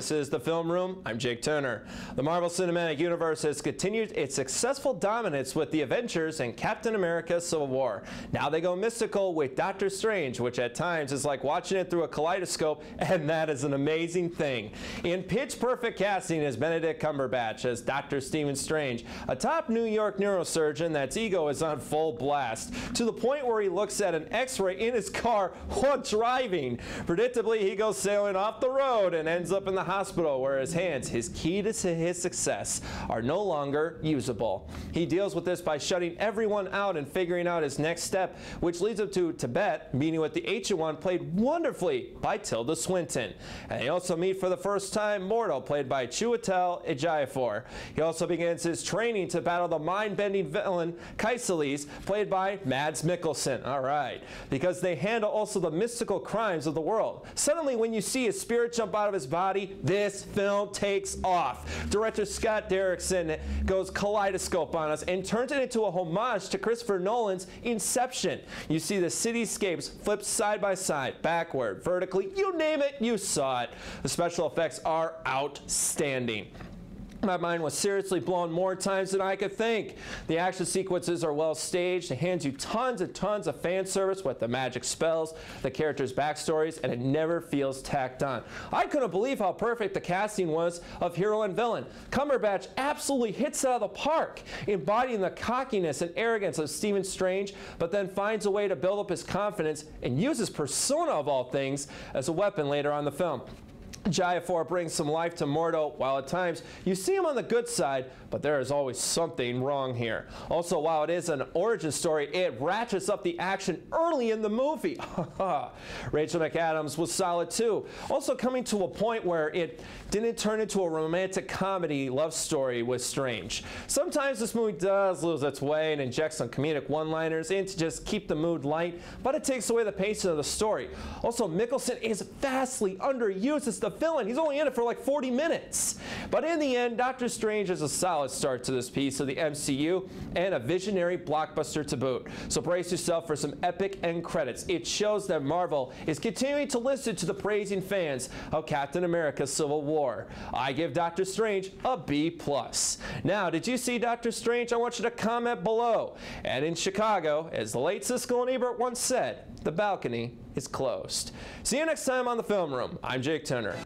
This is The Film Room. I'm Jake Turner. The Marvel Cinematic Universe has continued its successful dominance with The Avengers and Captain America Civil War. Now they go mystical with Doctor Strange, which at times is like watching it through a kaleidoscope, and that is an amazing thing. In pitch perfect casting is Benedict Cumberbatch as Dr. Stephen Strange, a top New York neurosurgeon that's ego is on full blast, to the point where he looks at an x-ray in his car while driving. Predictably, he goes sailing off the road and ends up in the hospital where his hands, his key to his success, are no longer usable. He deals with this by shutting everyone out and figuring out his next step, which leads him to Tibet, meeting with the Ancient One, played wonderfully by Tilda Swinton. And they also meet for the first time Mordo, played by Chiwetel Ejiofor. He also begins his training to battle the mind-bending villain Kaesalis, played by Mads Mikkelsen. All right, because they handle also the mystical crimes of the world. Suddenly, when you see his spirit jump out of his body, this film takes off. Director Scott Derrickson goes kaleidoscope on us and turns it into a homage to Christopher Nolan's Inception. You see the cityscapes flipped side by side, backward, vertically, you name it, you saw it. The special effects are outstanding. My mind was seriously blown more times than I could think. The action sequences are well staged. It hands you tons and tons of fan service with the magic spells, the characters' backstories, and it never feels tacked on. I couldn't believe how perfect the casting was of hero and villain. Cumberbatch absolutely hits it out of the park, embodying the cockiness and arrogance of Stephen Strange, but then finds a way to build up his confidence and uses persona, of all things, as a weapon later on in the film. Ejiofor brings some life to Mordo, while at times you see him on the good side, but there is always something wrong here. Also, while it is an origin story, it ratchets up the action early in the movie. Rachel McAdams was solid too, also coming to a point where it didn't turn into a romantic comedy love story with Strange. Sometimes this movie does lose its way and injects some comedic one-liners in to just keep the mood light, but it takes away the pacing of the story. Also, Mikkelsen is vastly underused as the villain. He's only in it for like 40 minutes. But in the end, Doctor Strange is a solid start to this piece of the MCU and a visionary blockbuster to boot. So brace yourself for some epic end credits. It shows that Marvel is continuing to listen to the praising fans of Captain America Civil War. I give Doctor Strange a B+. Now, did you see Doctor Strange? I want you to comment below. And in Chicago, as the late Siskel and Ebert once said, the balcony is closed. See you next time on The Film Room. I'm Jake Turner.